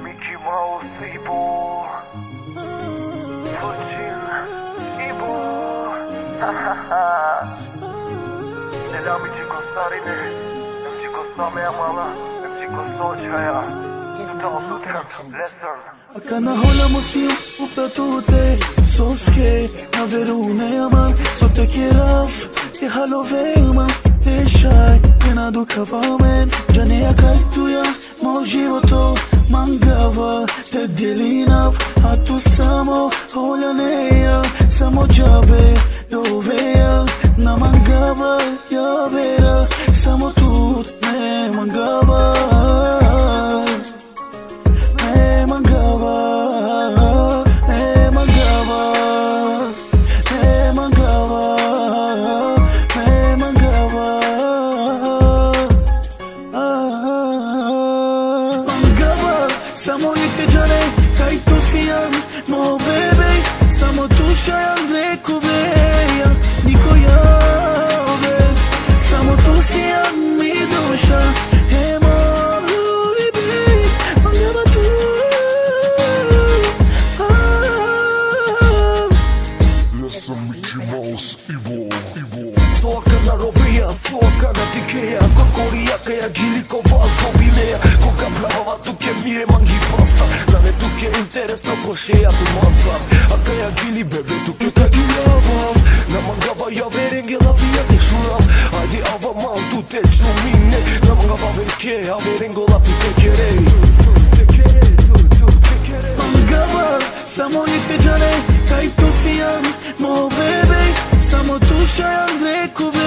Mickey Mouse, Ibo, Putin, Ibo, Nella mi ci costarine, non ci costa me amala, non ci costò c'è. Kana hola musio upatute soske na verune aman so te kiraf te halovema te shai na du kavamen jane akatuya mojivoto mangava te dilinav hatu samo hola neya samo jabe dovea na mangava ya vera samo tut me mangava Samo nikte jane kaj tu sijan mo bebe samo tu shayan drekoveja niko jave samo tu sijan mi dusha emo libi mangava tu Jesam Mickey Mouse, Ivo Soka na robija, soka na dikeja Kokoria kaja gili ko vas mobileja Koga prava tuk je mire mangi pasta Na ne tuk je interesno ko sheja tu manca A kaja gili bebe tuk je ka giljavav Na mangava ja verenge la via te shurav Ajde ava man tu te čumine Na mangava verke a verengo la pi te kere Mangava samo nikte jane kaj tu sijan mo bebe samo tu shayan drekoveja